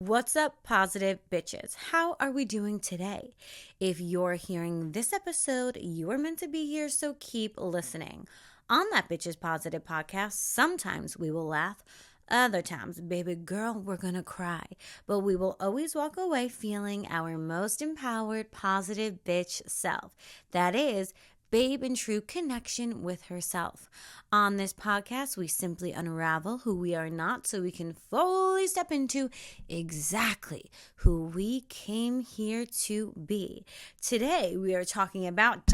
What's up, positive bitches? How are we doing today? If you're hearing this episode, you are meant to be here, so keep listening. On that Bitches Positive podcast, sometimes we will laugh, other times, baby girl, we're gonna cry. But we will always walk away feeling our most empowered, positive bitch self. That is, babe in true connection with herself. On this podcast, we simply unravel who we are not so we can fully step into exactly who we came here to be. Today, we are talking about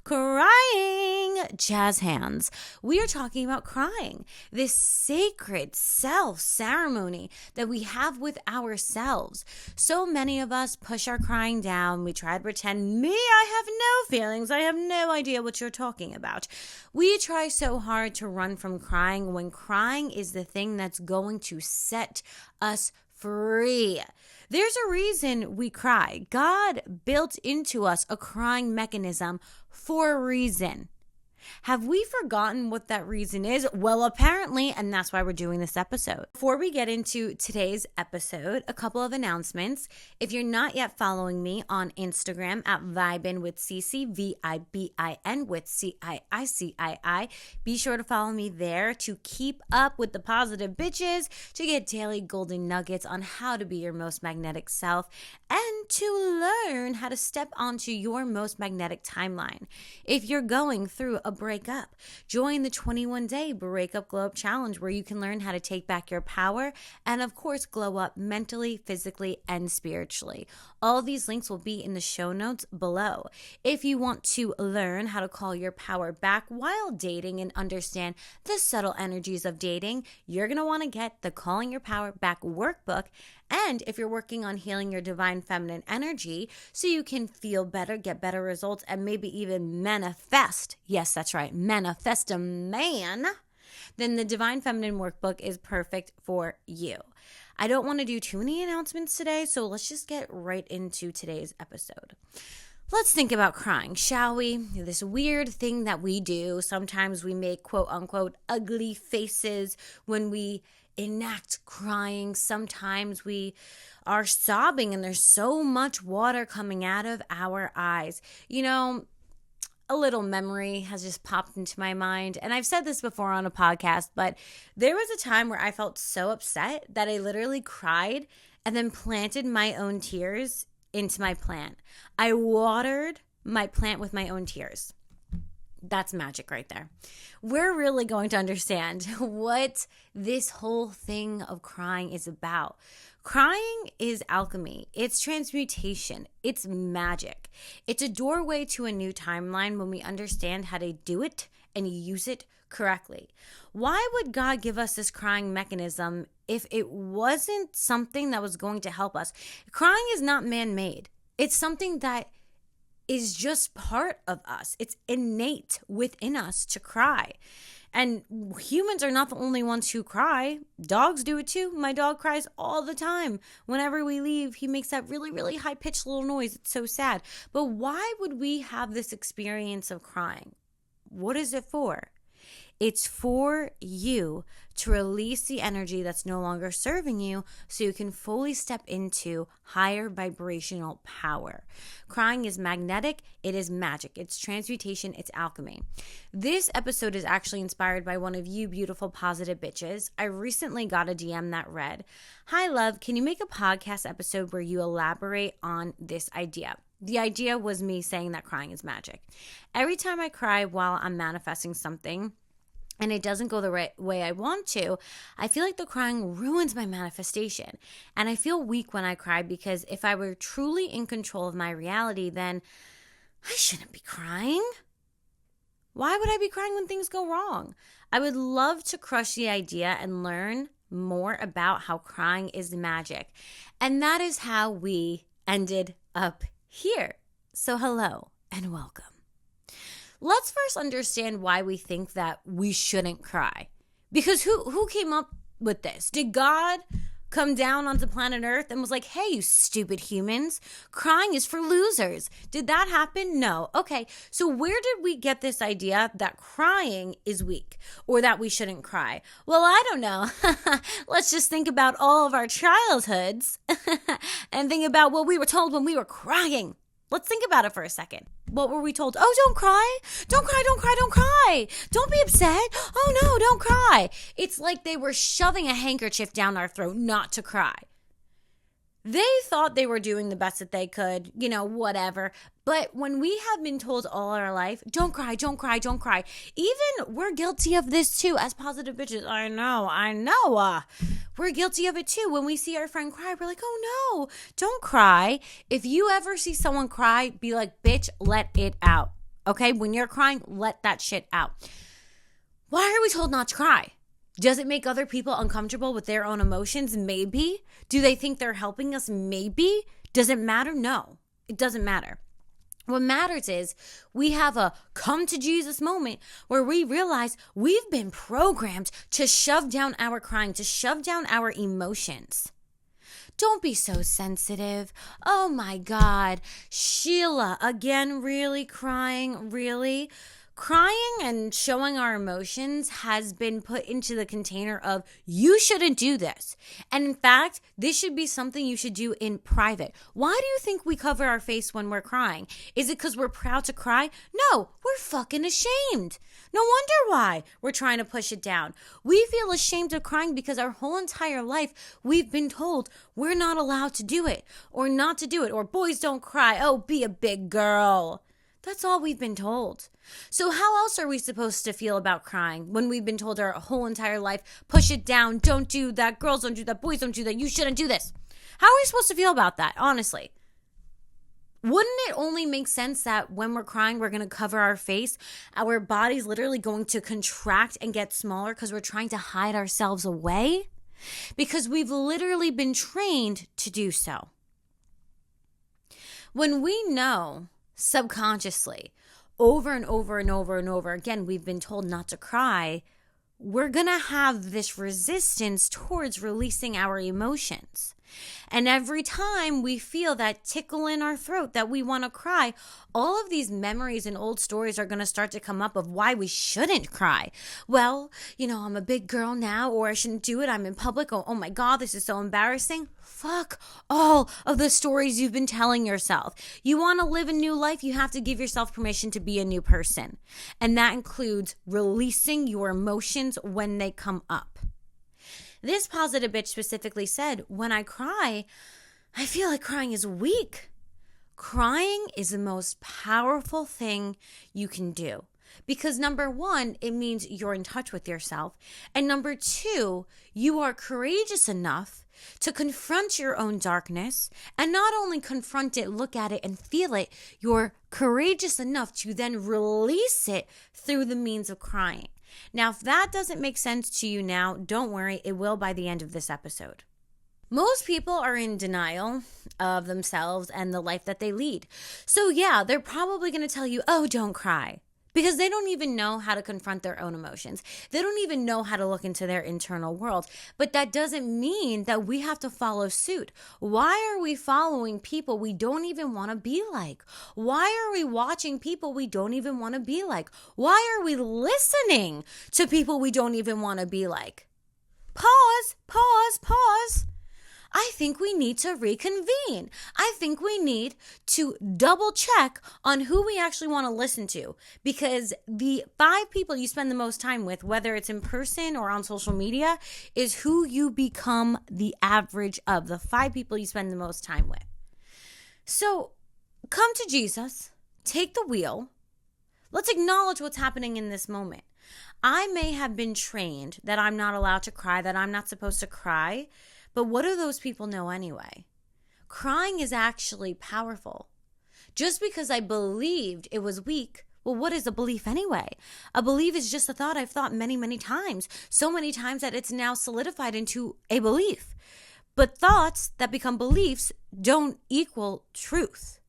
crying. Jazz hands. We are talking about crying, this sacred self-ceremony that we have with ourselves. So many of us push our crying down. We try to pretend, I have no feelings. I have no idea what you're talking about. We try so hard to run from crying when crying is the thing that's going to set us free. There's a reason we cry. God built into us a crying mechanism for a reason. Have we forgotten what that reason is? Well, apparently, and that's why we're doing this episode. Before we get into today's episode, a couple of announcements. If you're not yet following me on Instagram at Vibin with Cici, VIBIN with CIICII, be sure to follow me there to keep up with the positive bitches, to get daily golden nuggets on how to be your most magnetic self, and to learn how to step onto your most magnetic timeline. If you're going through a breakup, join the 21-day Breakup Glow Up Challenge, where you can learn how to take back your power and, of course, glow up mentally, physically, and spiritually. All these links will be in the show notes below. If you want to learn how to call your power back while dating and understand the subtle energies of dating, you're going to want to get the Calling Your Power Back workbook. And if you're working on healing your divine feminine energy so you can feel better, get better results, and maybe even manifest, yes, that's right, manifest a man, then the Divine Feminine Workbook is perfect for you. I don't want to do too many announcements today, so let's just get right into today's episode. Let's think about crying, shall we? This weird thing that we do. Sometimes we make quote unquote ugly faces when we enact crying. Sometimes we are sobbing and there's so much water coming out of our eyes. You know, a little memory has just popped into my mind. And I've said this before on a podcast, but there was a time where I felt so upset that I literally cried and then planted my own tears into my plant. I watered my plant with my own tears. That's magic right there. We're really going to understand what this whole thing of crying is about. Crying is alchemy. It's transmutation. It's magic. It's a doorway to a new timeline when we understand how to do it and use it correctly. Why would God give us this crying mechanism if it wasn't something that was going to help us? Crying is not man-made. It's something that is just part of us. It's innate within us to cry. And humans are not the only ones who cry. Dogs do it too. My dog cries all the time. Whenever we leave, he makes that really, really high-pitched little noise. It's so sad. But why would we have this experience of crying? What is it for? It's for you to release the energy that's no longer serving you so you can fully step into higher vibrational power. Crying is magnetic. It is magic. It's transmutation. It's alchemy. This episode is actually inspired by one of you beautiful positive bitches. I recently got a DM that read, "Hi, love. Can you make a podcast episode where you elaborate on this idea?" The idea was me saying that crying is magic. Every time I cry while I'm manifesting something, and it doesn't go the right way I want to, I feel like the crying ruins my manifestation. And I feel weak when I cry because if I were truly in control of my reality, then I shouldn't be crying. Why would I be crying when things go wrong? I would love to crush the idea and learn more about how crying is magic. And that is how we ended up here. So hello and welcome. Let's first understand why we think that we shouldn't cry. Because who came up with this? Did God come down onto planet Earth and was like, hey, you stupid humans, crying is for losers. Did that happen? No. Okay, so where did we get this idea that crying is weak or that we shouldn't cry? Well, I don't know. Let's just think about all of our childhoods and think about what we were told when we were crying. Let's think about it for a second. What were we told? Oh, don't cry. Don't cry, don't cry, don't cry. Don't be upset. Oh, no, don't cry. It's like they were shoving a handkerchief down our throat not to cry. They thought they were doing the best that they could, whatever. But when we have been told all our life, don't cry, don't cry, don't cry. Even we're guilty of this too as positive bitches. I know. We're guilty of it too. When we see our friend cry, we're like, oh no, don't cry. If you ever see someone cry, be like, bitch, let it out. Okay? When you're crying, let that shit out. Why are we told not to cry? Does it make other people uncomfortable with their own emotions? Maybe. Do they think they're helping us? Maybe. Does it matter? No, it doesn't matter. What matters is we have a come to Jesus moment where we realize we've been programmed to shove down our crying, to shove down our emotions. Don't be so sensitive. Oh my God. Sheila, again, really crying? Really? Crying and showing our emotions has been put into the container of you shouldn't do this. And in fact, this should be something you should do in private. Why do you think we cover our face when we're crying? Is it because we're proud to cry? No, we're fucking ashamed. No wonder why we're trying to push it down. We feel ashamed of crying because our whole entire life we've been told we're not allowed to do it or not to do it, or boys don't cry. Oh, be a big girl. That's all we've been told. So how else are we supposed to feel about crying when we've been told our whole entire life, push it down, don't do that, girls don't do that, boys don't do that, you shouldn't do this? How are we supposed to feel about that, honestly? Wouldn't it only make sense that when we're crying, we're going to cover our face, our body's literally going to contract and get smaller because we're trying to hide ourselves away? Because we've literally been trained to do so. When we know subconsciously, over and over and over and over again, we've been told not to cry, we're going to have this resistance towards releasing our emotions. And every time we feel that tickle in our throat that we want to cry, all of these memories and old stories are going to start to come up of why we shouldn't cry. Well, I'm a big girl now, or I shouldn't do it. I'm in public. Oh my God, this is so embarrassing. Fuck all of the stories you've been telling yourself. You want to live a new life, you have to give yourself permission to be a new person. And that includes releasing your emotions when they come up. This positive bitch specifically said, when I cry, I feel like crying is weak. Crying is the most powerful thing you can do. Because number one, it means you're in touch with yourself. And number two, you are courageous enough to confront your own darkness, and not only confront it, look at it and feel it, you're courageous enough to then release it through the means of crying. Now, if that doesn't make sense to you now, don't worry, it will by the end of this episode. Most people are in denial of themselves and the life that they lead. So yeah, they're probably going to tell you, oh, don't cry. Because they don't even know how to confront their own emotions. They don't even know how to look into their internal world. But that doesn't mean that we have to follow suit. Why are we following people we don't even want to be like? Why are we watching people we don't even want to be like? Why are we listening to people we don't even want to be like? Pause. I think we need to reconvene. I think we need to double check on who we actually want to listen to, because the 5 people you spend the most time with, whether it's in person or on social media, is who you become the average of, the 5 people you spend the most time with. So come to Jesus, take the wheel. Let's acknowledge what's happening in this moment. I may have been trained that I'm not allowed to cry, that I'm not supposed to cry. But what do those people know anyway? Crying is actually powerful. Just because I believed it was weak, well, what is a belief anyway? A belief is just a thought I've thought many, many times. So many times that it's now solidified into a belief. But thoughts that become beliefs don't equal truth.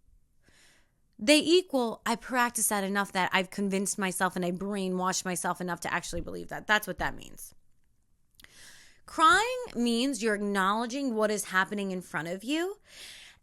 They equal, I practice that enough that I've convinced myself and I brainwashed myself enough to actually believe that. That's what that means. Crying means you're acknowledging what is happening in front of you.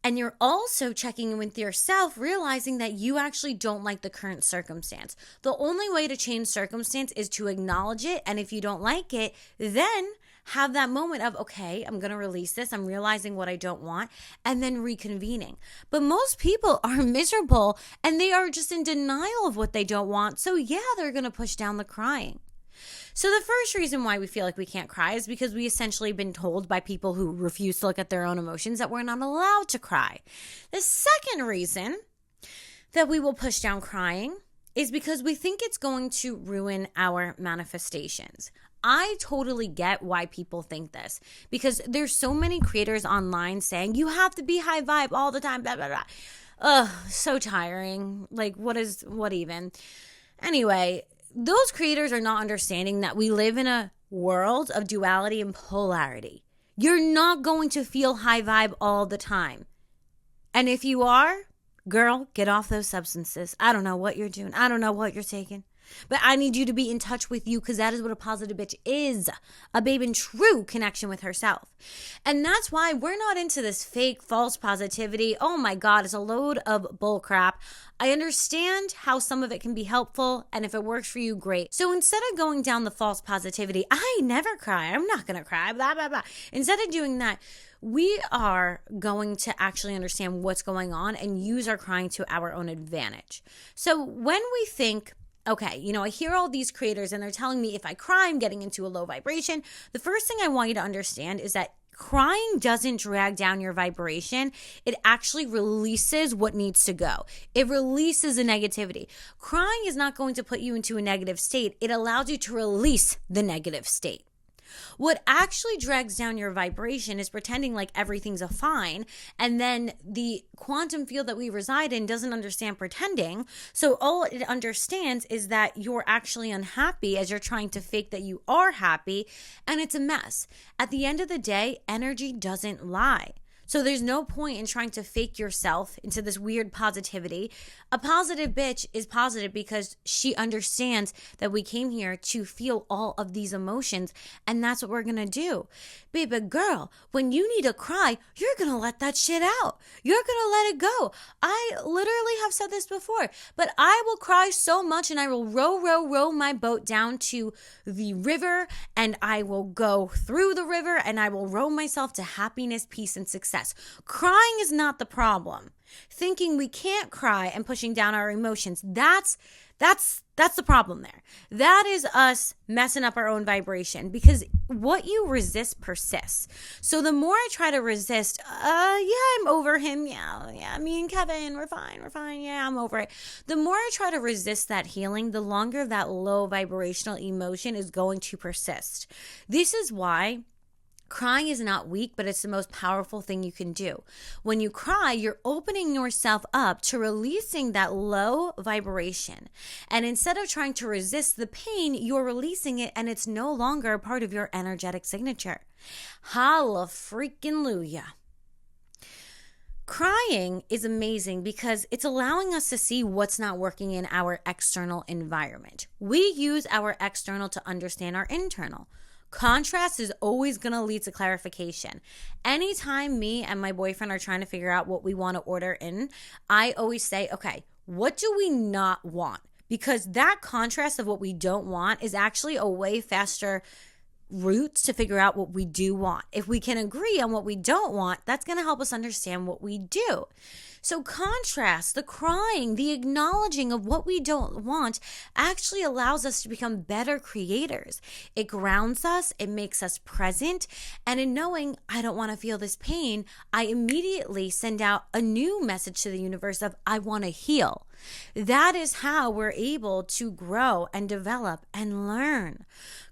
And you're also checking in with yourself, realizing that you actually don't like the current circumstance. The only way to change circumstance is to acknowledge it. And if you don't like it, then have that moment of, okay, I'm going to release this. I'm realizing what I don't want, and then reconvening. But most people are miserable and they are just in denial of what they don't want. So yeah, they're going to push down the crying. So the first reason why we feel like we can't cry is because we essentially been told by people who refuse to look at their own emotions that we're not allowed to cry. The second reason that we will push down crying is because we think it's going to ruin our manifestations. I totally get why people think this, because there's so many creators online saying you have to be high vibe all the time, blah, blah, blah. Ugh, so tiring. Like, what even? Anyway, those creators are not understanding that we live in a world of duality and polarity. You're not going to feel high vibe all the time. And if you are, girl, get off those substances. I don't know what you're doing. I don't know what you're taking. But I need you to be in touch with you, because that is what a positive bitch is. A babe in true connection with herself. And that's why we're not into this fake, false positivity. Oh my God, it's a load of bull crap. I understand how some of it can be helpful, and if it works for you, great. So instead of going down the false positivity, I never cry, I'm not going to cry, blah, blah, blah. Instead of doing that, we are going to actually understand what's going on and use our crying to our own advantage. So when we think, okay, I hear all these creators and they're telling me if I cry, I'm getting into a low vibration. The first thing I want you to understand is that crying doesn't drag down your vibration. It actually releases what needs to go. It releases the negativity. Crying is not going to put you into a negative state. It allows you to release the negative state. What actually drags down your vibration is pretending like everything's fine, and then the quantum field that we reside in doesn't understand pretending. So all it understands is that you're actually unhappy as you're trying to fake that you are happy, and it's a mess. At the end of the day, energy doesn't lie. So there's no point in trying to fake yourself into this weird positivity. A positive bitch is positive because she understands that we came here to feel all of these emotions, and that's what we're going to do. Baby girl, when you need to cry, you're going to let that shit out. You're going to let it go. I literally have said this before, but I will cry so much and I will row my boat down to the river, and I will go through the river, and I will row myself to happiness, peace, and success. Crying is not the problem. Thinking we can't cry and pushing down our emotions, that's the problem there. That is us messing up our own vibration, because what you resist persists. So the more I try to resist, I'm over him. Yeah, me and Kevin, we're fine. Yeah, I'm over it. The more I try to resist that healing, the longer that low vibrational emotion is going to persist. This is why crying is not weak, but it's the most powerful thing you can do. When you cry, you're opening yourself up to releasing that low vibration. And instead of trying to resist the pain, you're releasing it, and it's no longer a part of your energetic signature. Hallelujah. Crying is amazing because it's allowing us to see what's not working in our external environment. We use our external to understand our internal. Contrast is always going to lead to clarification. Anytime me and my boyfriend are trying to figure out what we want to order in, I always say, okay, what do we not want? Because that contrast of what we don't want is actually a way faster route to figure out what we do want. If we can agree on what we don't want, that's going to help us understand what we do. So contrast, the crying, the acknowledging of what we don't want actually allows us to become better creators. It grounds us, it makes us present, and in knowing I don't want to feel this pain, I immediately send out a new message to the universe of I want to heal. That is how we're able to grow and develop and learn.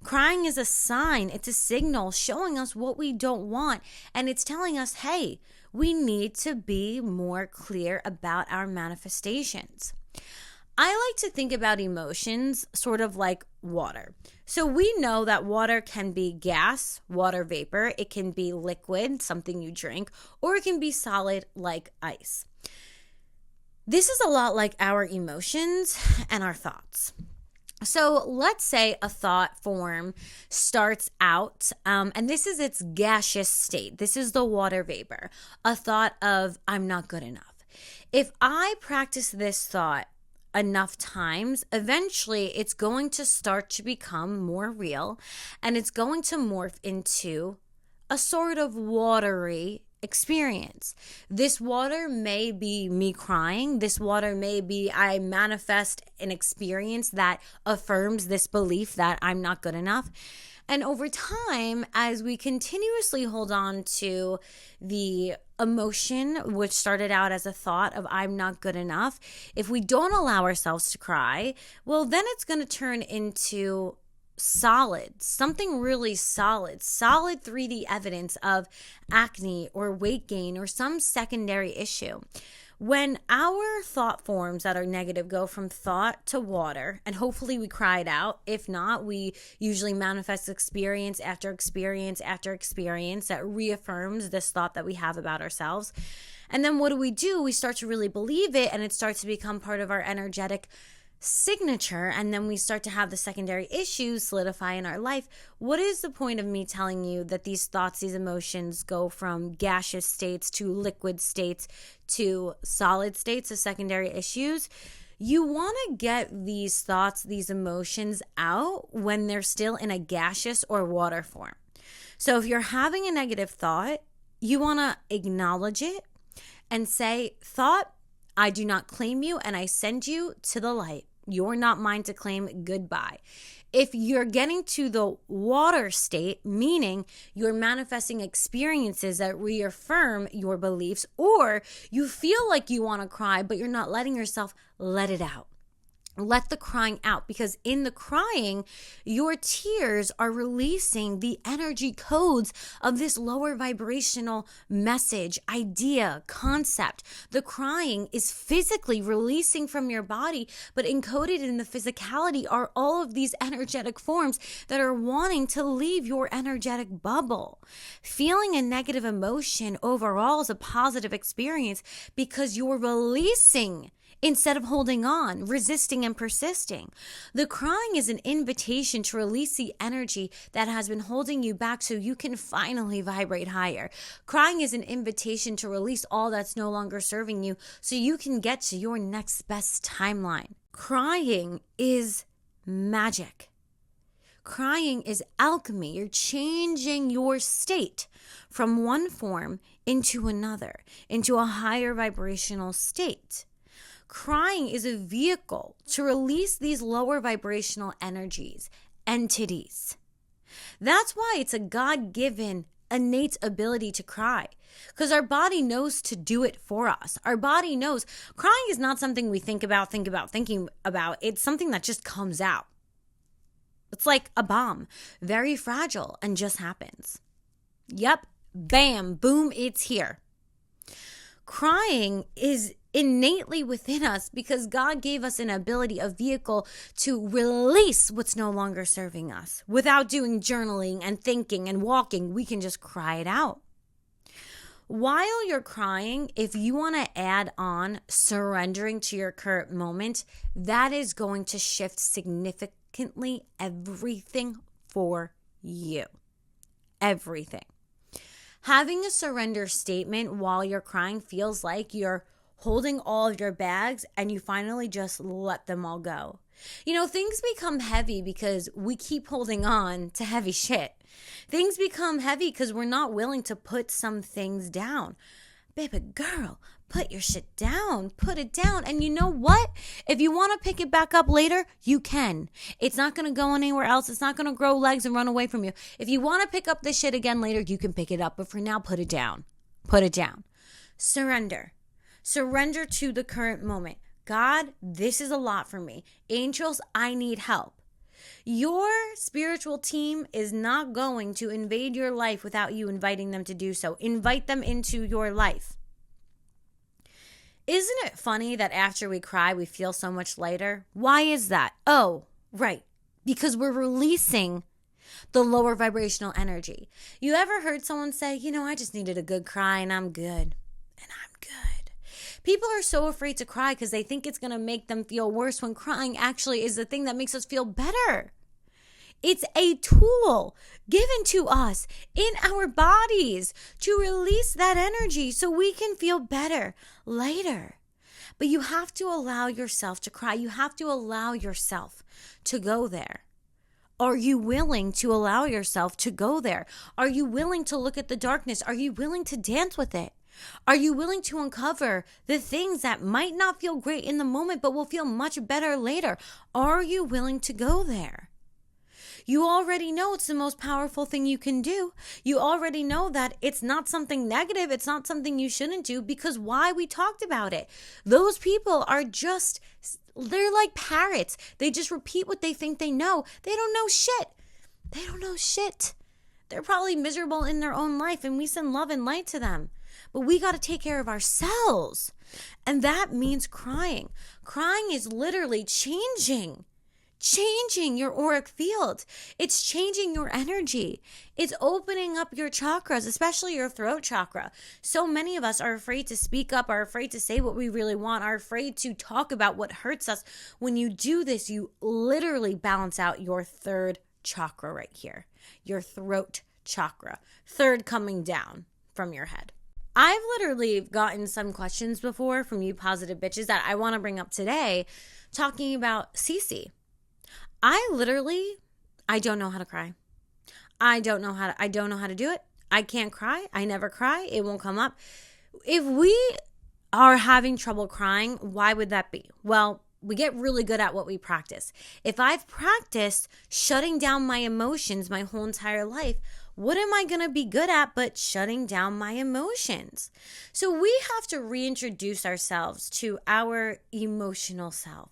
Crying is a sign, it's a signal showing us what we don't want, and it's telling us, hey, we need to be more clear about our manifestations. I like to think about emotions sort of like water. So we know that water can be gas, water vapor, it can be liquid, something you drink, or it can be solid like ice. This is a lot like our emotions and our thoughts. So let's say a thought form starts out, and this is its gaseous state. This is the water vapor, a thought of, I'm not good enough. If I practice this thought enough times, eventually it's going to start to become more real, and it's going to morph into a sort of watery experience. This water may be me crying. This water may be I manifest an experience that affirms this belief that I'm not good enough. And over time, as we continuously hold on to the emotion, which started out as a thought of I'm not good enough, if we don't allow ourselves to cry, well, then it's going to turn into something really solid 3D evidence of acne or weight gain or some secondary issue. When our thought forms that are negative go from thought to water, and hopefully we cry it out. If not, we usually manifest experience after experience after experience that reaffirms this thought that we have about ourselves. And then what do? We start to really believe it, and it starts to become part of our energetic signature, and then we start to have the secondary issues solidify in our life. What is the point of me telling you that these thoughts, these emotions go from gaseous states to liquid states to solid states of secondary issues? You want to get these thoughts, these emotions out when they're still in a gaseous or water form. So if you're having a negative thought, you want to acknowledge it and say, thought, I do not claim you, and I send you to the light. You're not mine to claim. Goodbye. If you're getting to the water state, meaning you're manifesting experiences that reaffirm your beliefs, or you feel like you want to cry, but you're not letting yourself, let it out. Let the crying out, because in the crying, your tears are releasing the energy codes of this lower vibrational message, idea, concept. The crying is physically releasing from your body, but encoded in the physicality are all of these energetic forms that are wanting to leave your energetic bubble. Feeling a negative emotion overall is a positive experience because you're releasing instead of holding on, resisting, and persisting. The crying is an invitation to release the energy that has been holding you back so you can finally vibrate higher. Crying is an invitation to release all that's no longer serving you so you can get to your next best timeline. Crying is magic. Crying is alchemy. You're changing your state from one form into another, into a higher vibrational state. Crying is a vehicle to release these lower vibrational energies, entities. That's why it's a God-given innate ability to cry, because our body knows to do it for us. Our body knows crying is not something we thinking about. It's something that just comes out. It's like a bomb, very fragile, and just happens. Yep, bam, boom, it's here. Crying is innately within us because God gave us an ability, a vehicle to release what's no longer serving us. Without doing journaling and thinking and walking, we can just cry it out. While you're crying, if you want to add on surrendering to your current moment, that is going to shift significantly everything for you. Everything. Having a surrender statement while you're crying feels like you're holding all of your bags and you finally just let them all go. You know, things become heavy because we keep holding on to heavy shit. Things become heavy because we're not willing to put some things down. Baby girl, put your shit down. Put it down. And you know what? If you want to pick it back up later, you can. It's not going to go anywhere else. It's not going to grow legs and run away from you. If you want to pick up this shit again later, you can pick it up. But for now, put it down. Put it down. Surrender. Surrender to the current moment. God, this is a lot for me. Angels, I need help. Your spiritual team is not going to invade your life without you inviting them to do so. Invite them into your life. Isn't it funny that after we cry, we feel so much lighter? Why is that? Oh, right. Because we're releasing the lower vibrational energy. You ever heard someone say, I just needed a good cry and I'm good. And I'm good. People are so afraid to cry because they think it's going to make them feel worse, when crying actually is the thing that makes us feel better. It's a tool given to us in our bodies to release that energy so we can feel better later. But you have to allow yourself to cry. You have to allow yourself to go there. Are you willing to allow yourself to go there? Are you willing to look at the darkness? Are you willing to dance with it? Are you willing to uncover the things that might not feel great in the moment but will feel much better later? Are you willing to go there? You already know it's the most powerful thing you can do. You already know that it's not something negative. It's not something you shouldn't do, because why? We talked about it. Those people are just, they're like parrots. They just repeat what they think they know. They don't know shit. They don't know shit. They're probably miserable in their own life, and we send love and light to them. But we got to take care of ourselves. And that means crying. Crying is literally changing your auric field. It's changing your energy. It's opening up your chakras, especially your throat chakra. So many of us are afraid to speak up, are afraid to say what we really want, are afraid to talk about what hurts us. When you do this, you literally balance out your third chakra right here, your throat chakra, third coming down from your head. I've literally gotten some questions before from you positive bitches that I want to bring up today, talking about Cece. I don't know how to cry. I don't know how to do it. I can't cry. I never cry. It won't come up. If we are having trouble crying, why would that be? Well, we get really good at what we practice. If I've practiced shutting down my emotions my whole entire life, what am I going to be good at but shutting down my emotions? So we have to reintroduce ourselves to our emotional self,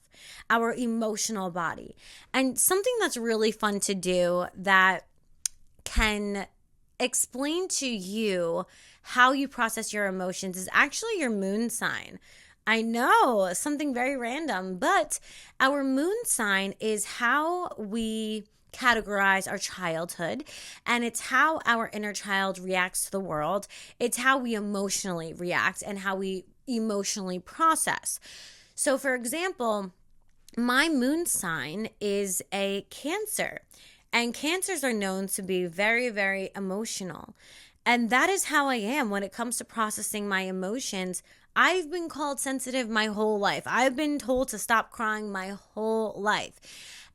our emotional body. And something that's really fun to do that can explain to you how you process your emotions is actually your moon sign. I know, something very random, but our moon sign is how we categorize our childhood, and it's how our inner child reacts to the world. It's how we emotionally react and how we emotionally process. So, for example, my moon sign is a Cancer, and Cancers are known to be very, very emotional. And that is how I am when it comes to processing my emotions. I've been called sensitive my whole life. I've been told to stop crying my whole life.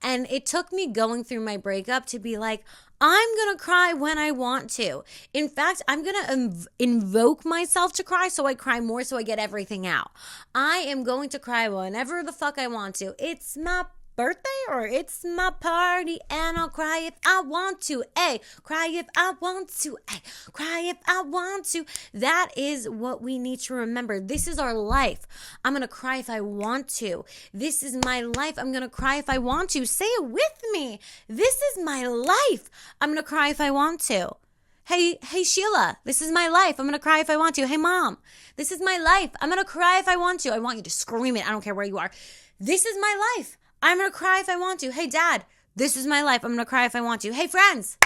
And it took me going through my breakup to be like, I'm going to cry when I want to. In fact, I'm going to invoke myself to cry so I cry more so I get everything out. I am going to cry whenever the fuck I want to. It's my birthday or it's my party and I'll cry if I want to. Ay, cry if I want to. Ay, cry if I want to. That is what we need to remember. This is our life. I'm going to cry if I want to. This is my life. I'm going to cry if I want to. Say it with me. This is my life. I'm going to cry if I want to. Hey Sheila, this is my life. I'm going to cry if I want to. Hey Mom, this is my life. I'm going to cry if I want to. I want you to scream it. I don't care where you are. This is my life. I'm going to cry if I want to. Hey, Dad, this is my life. I'm going to cry if I want to. Hey, friends,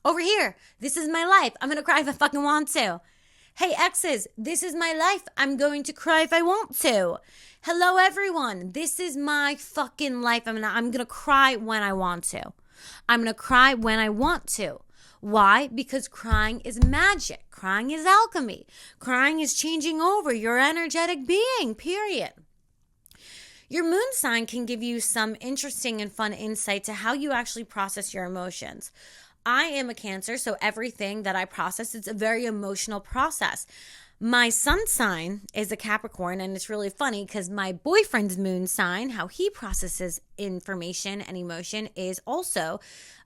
over here, this is my life. I'm going to cry if I fucking want to. Hey, exes, this is my life. I'm going to cry if I want to. Hello, everyone. This is my fucking life. I'm going to cry when I want to. I'm going to cry when I want to. Why? Because crying is magic. Crying is alchemy. Crying is changing over your energetic being, period. Your moon sign can give you some interesting and fun insight to how you actually process your emotions. I am a Cancer, so everything that I process, it's a very emotional process. My sun sign is a Capricorn, and it's really funny because my boyfriend's moon sign, how he processes information and emotion, is also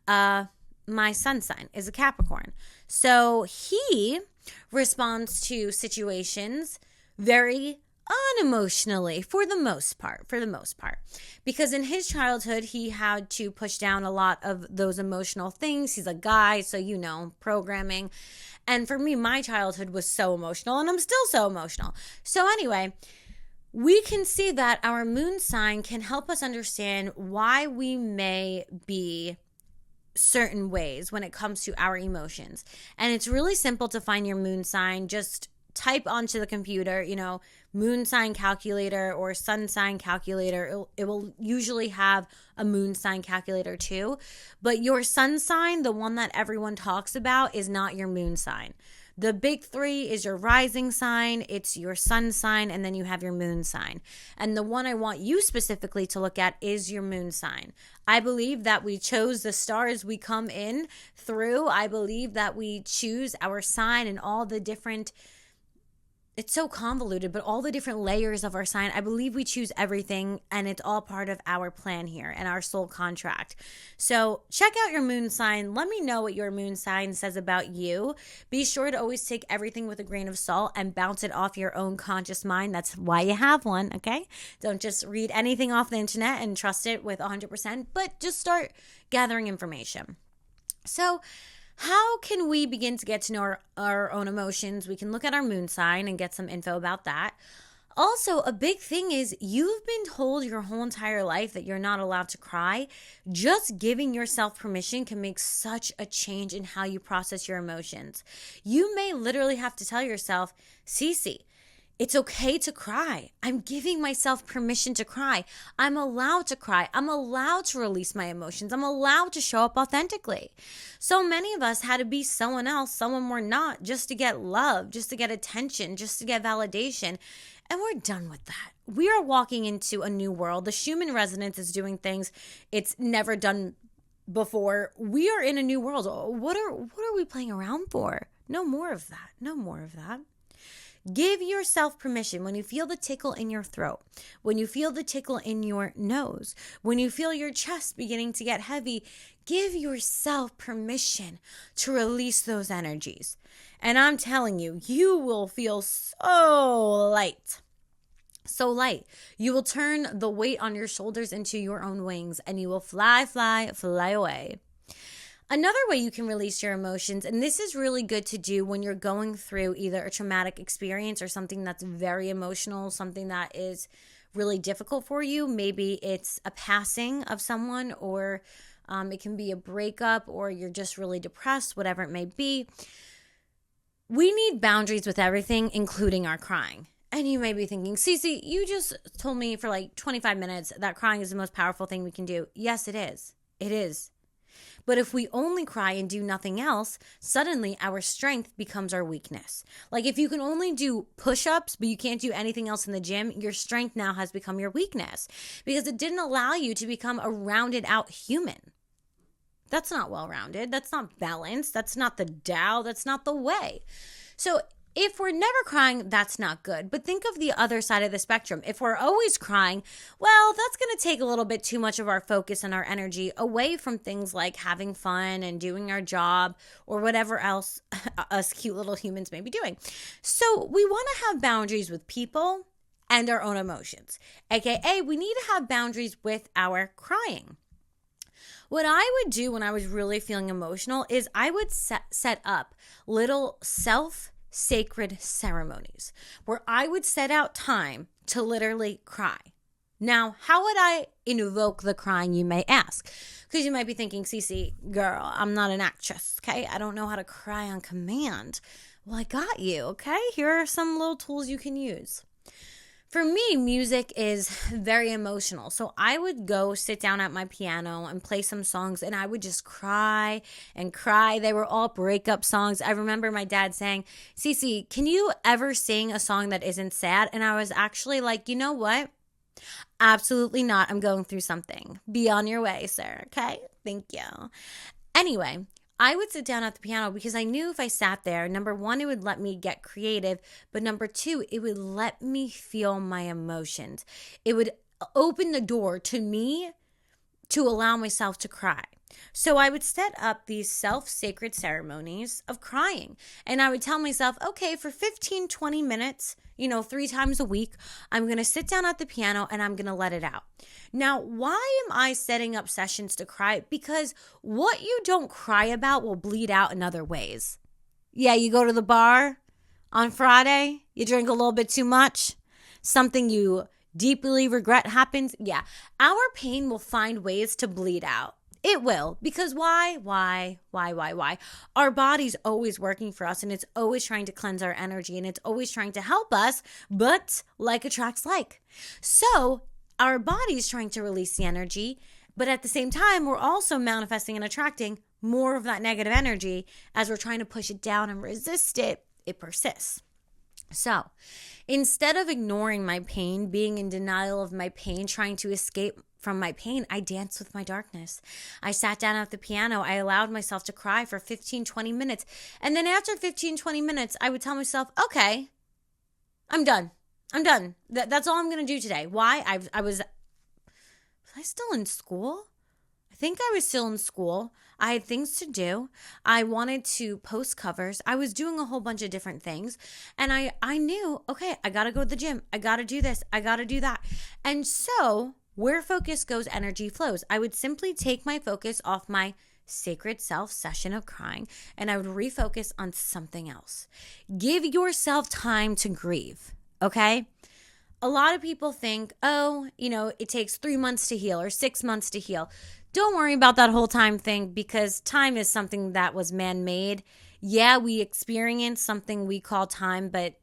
my sun sign is a Capricorn. So he responds to situations very unemotionally for the most part, because in his childhood he had to push down a lot of those emotional things. He's a guy, so programming. And for me, my childhood was so emotional, and I'm still so emotional. So anyway, we can see that our moon sign can help us understand why we may be certain ways when it comes to our emotions. And it's really simple to find your moon sign. Just type onto the computer, moon sign calculator or sun sign calculator, it will usually have a moon sign calculator too. But your sun sign, the one that everyone talks about, is not your moon sign. The big three is your rising sign, it's your sun sign, and then you have your moon sign. And the one I want you specifically to look at is your moon sign. I believe that we chose the stars we come in through. I believe that we choose our sign and all the different, it's so convoluted, but all the different layers of our sign. I believe we choose everything, and it's all part of our plan here and our soul contract. So check out your moon sign. Let me know what your moon sign says about you. Be sure to always take everything with a grain of salt and bounce it off your own conscious mind. That's why you have one, okay? Don't just read anything off the internet and trust it with 100%, but just start gathering information. So how can we begin to get to know our own emotions? We can look at our moon sign and get some info about that. Also, a big thing is you've been told your whole entire life that you're not allowed to cry. Just giving yourself permission can make such a change in how you process your emotions. You may literally have to tell yourself, Cece, it's okay to cry. I'm giving myself permission to cry. I'm allowed to cry. I'm allowed to release my emotions. I'm allowed to show up authentically. So many of us had to be someone else, someone we're not, just to get love, just to get attention, just to get validation. And we're done with that. We are walking into a new world. The Schumann resonance is doing things it's never done before. We are in a new world. What are we playing around for? No more of that. No more of that. Give yourself permission when you feel the tickle in your throat, when you feel the tickle in your nose, when you feel your chest beginning to get heavy. Give yourself permission to release those energies. And I'm telling you, you will feel so light. So light. You will turn the weight on your shoulders into your own wings, and you will fly, fly, fly away. Another way you can release your emotions, and this is really good to do when you're going through either a traumatic experience or something that's very emotional, something that is really difficult for you. Maybe it's a passing of someone, or it can be a breakup, or you're just really depressed, whatever it may be. We need boundaries with everything, including our crying. And you may be thinking, Cece, you just told me for like 25 minutes that crying is the most powerful thing we can do. Yes, it is. It is. But if we only cry and do nothing else, suddenly our strength becomes our weakness. Like if you can only do push-ups, but you can't do anything else in the gym, your strength now has become your weakness because it didn't allow you to become a rounded out human. That's not well-rounded. That's not balanced. That's not the Tao. That's not the way. So if we're never crying, that's not good. But think of the other side of the spectrum. If we're always crying, well, that's going to take a little bit too much of our focus and our energy away from things like having fun and doing our job or whatever else us cute little humans may be doing. So we want to have boundaries with people and our own emotions. AKA, we need to have boundaries with our crying. What I would do when I was really feeling emotional is I would set up little sacred ceremonies where I would set out time to literally cry. Now, how would I invoke the crying, you may ask? Because you might be thinking, Cece, girl, I'm not an actress, okay? I don't know how to cry on command. Well, I got you, okay? Here are some little tools you can use. For me, music is very emotional. So I would go sit down at my piano and play some songs, and I would just cry and cry. They were all breakup songs. I remember my dad saying, Cece, can you ever sing a song that isn't sad? And I was actually like, you know what? Absolutely not. I'm going through something. Be on your way, sir. Okay? Thank you. Anyway, I would sit down at the piano because I knew if I sat there, number one, it would let me get creative, but number two, it would let me feel my emotions. It would open the door to me to allow myself to cry. So I would set up these self-sacred ceremonies of crying, and I would tell myself, okay, for 15, 20 minutes, 3 times a week, I'm going to sit down at the piano and I'm going to let it out. Now, why am I setting up sessions to cry? Because what you don't cry about will bleed out in other ways. Yeah, you go to the bar on Friday, you drink a little bit too much, something you deeply regret happens. Yeah, our pain will find ways to bleed out. It will. Because why? Our body's always working for us, and it's always trying to cleanse our energy, and it's always trying to help us, but like attracts like. So our body's trying to release the energy, but at the same time, we're also manifesting and attracting more of that negative energy. As we're trying to push it down and resist it, it persists. So instead of ignoring my pain, being in denial of my pain, trying to escape from my pain, I danced with my darkness. I sat down at the piano. I allowed myself to cry for 15, 20 minutes. And then after 15, 20 minutes, I would tell myself, okay, I'm done. That's all I'm going to do today. Why? Was I still in school? I think I was still in school. I had things to do. I wanted to post covers. I was doing a whole bunch of different things. And I knew, okay, I got to go to the gym. I got to do this. I got to do that. And so where focus goes, energy flows. I would simply take my focus off my sacred self session of crying, and I would refocus on something else. Give yourself time to grieve, okay? A lot of people think, it takes 3 months to heal or 6 months to heal. Don't worry about that whole time thing, because time is something that was man-made. Yeah, we experience something we call time, but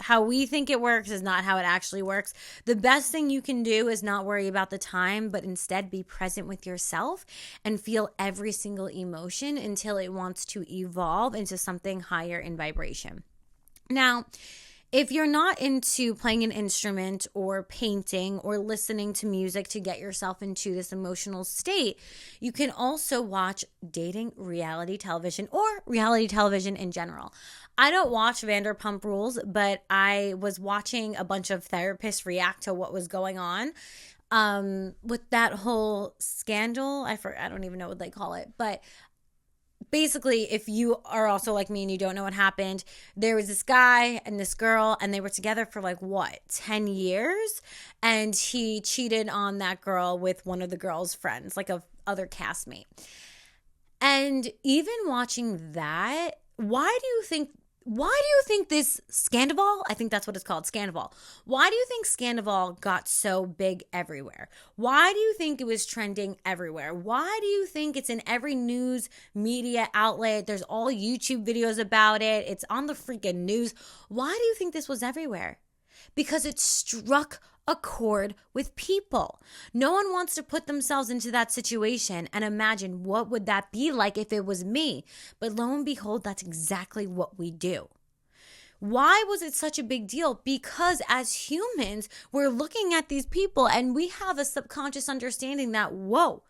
how we think it works is not how it actually works. The best thing you can do is not worry about the time, but instead be present with yourself and feel every single emotion until it wants to evolve into something higher in vibration. Now, if you're not into playing an instrument or painting or listening to music to get yourself into this emotional state, you can also watch dating reality television or reality television in general. I don't watch Vanderpump Rules, but I was watching a bunch of therapists react to what was going on with that whole scandal. I don't even know what they call it, but basically, if you are also like me and you don't know what happened, there was this guy and this girl, and they were together for 10 years, and he cheated on that girl with one of the girl's friends, like a other castmate. And even watching that, why do you think this Scandival, I think that's what it's called, Scandival. Why do you think Scandival got so big everywhere? Why do you think it was trending everywhere? Why do you think it's in every news media outlet? There's all YouTube videos about it. It's on the freaking news. Why do you think this was everywhere? Because it struck a chord with people. No one wants to put themselves into that situation and imagine what would that be like if it was me. But lo and behold, that's exactly what we do. Why was it such a big deal? Because as humans, we're looking at these people and we have a subconscious understanding that, whoa,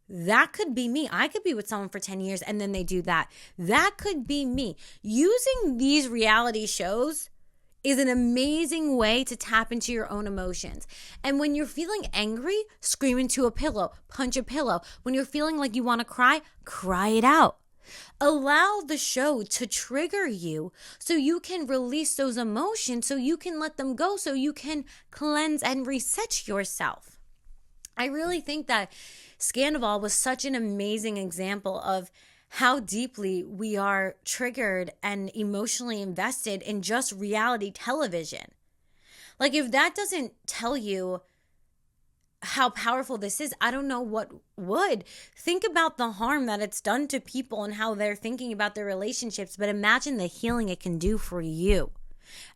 that could be me. I could be with someone for 10 years and then they do that. That could be me. Using these reality shows is an amazing way to tap into your own emotions. And when you're feeling angry, scream into a pillow, punch a pillow. When you're feeling like you want to cry it out. Allow the show to trigger you so you can release those emotions, so you can let them go, so you can cleanse and reset yourself. I really think that Scandival was such an amazing example of how deeply we are triggered and emotionally invested in just reality television. If that doesn't tell you how powerful this is, I don't know what would. Think about the harm that it's done to people and how they're thinking about their relationships, but imagine the healing it can do for you.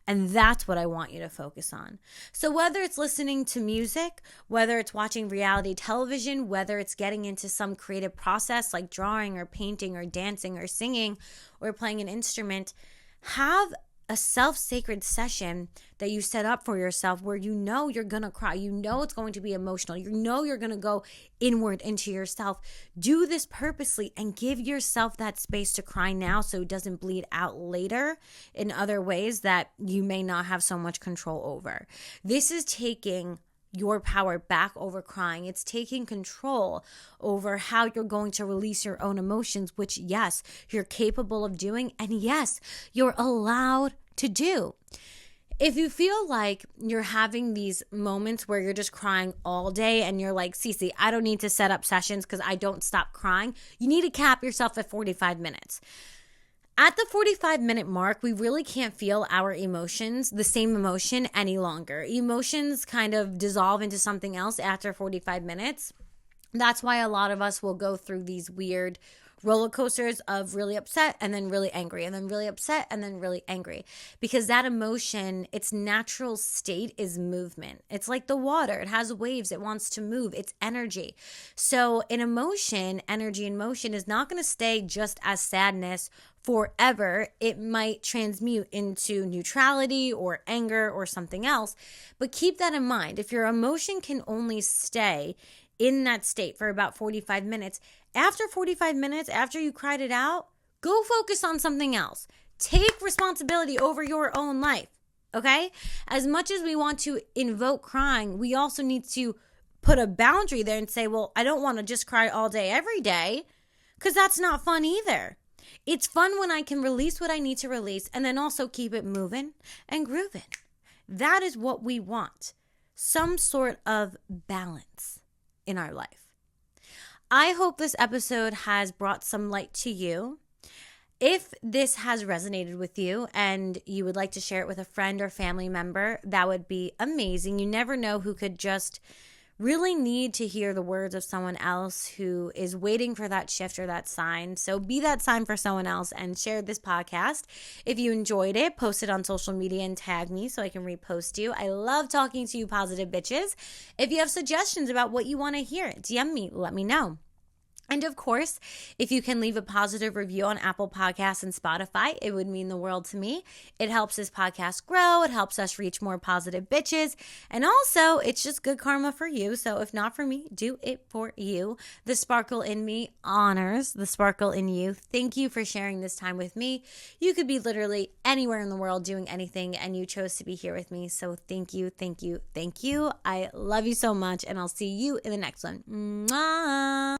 And that's what I want you to focus on. So whether it's listening to music, whether it's watching reality television, whether it's getting into some creative process like drawing or painting or dancing or singing or playing an instrument, have a self-sacred session that you set up for yourself where you know you're going to cry. You know it's going to be emotional. You know you're going to go inward into yourself. Do this purposely and give yourself that space to cry now so it doesn't bleed out later in other ways that you may not have so much control over. This is taking your power back over crying. It's taking control over how you're going to release your own emotions, which, yes, you're capable of doing, and yes, you're allowed to do. If you feel like you're having these moments where you're just crying all day and you're like, Cece, I don't need to set up sessions because I don't stop crying, you need to cap yourself at 45 minutes. At the 45-minute mark, we really can't feel our emotions, the same emotion, any longer. Emotions kind of dissolve into something else after 45 minutes. That's why a lot of us will go through these weird roller coasters of really upset and then really angry and then really upset and then really angry, because that emotion, its natural state is movement. It's like the water. It has waves. It wants to move. It's energy. So an emotion, energy in motion, is not going to stay just as sadness forever. It might transmute into neutrality or anger or something else. But keep that in mind. If your emotion can only stay in that state for about 45 minutes, after 45 minutes, after you cried it out, go focus on something else. Take responsibility over your own life, okay? As much as we want to invoke crying, we also need to put a boundary there and say, well, I don't want to just cry all day, every day, because that's not fun either. It's fun when I can release what I need to release and then also keep it moving and grooving. That is what we want. Some sort of balance in our life. I hope this episode has brought some light to you. If this has resonated with you and you would like to share it with a friend or family member, that would be amazing. You never know who could just really need to hear the words of someone else who is waiting for that shift or that sign. So be that sign for someone else and share this podcast. If you enjoyed it, post it on social media and tag me so I can repost you. I love talking to you positive bitches. If you have suggestions about what you want to hear, DM me, let me know. And of course, if you can leave a positive review on Apple Podcasts and Spotify, it would mean the world to me. It helps this podcast grow. It helps us reach more positive bitches. And also, it's just good karma for you. So if not for me, do it for you. The sparkle in me honors the sparkle in you. Thank you for sharing this time with me. You could be literally anywhere in the world doing anything, and you chose to be here with me. So thank you, thank you, thank you. I love you so much, and I'll see you in the next one. Mwah!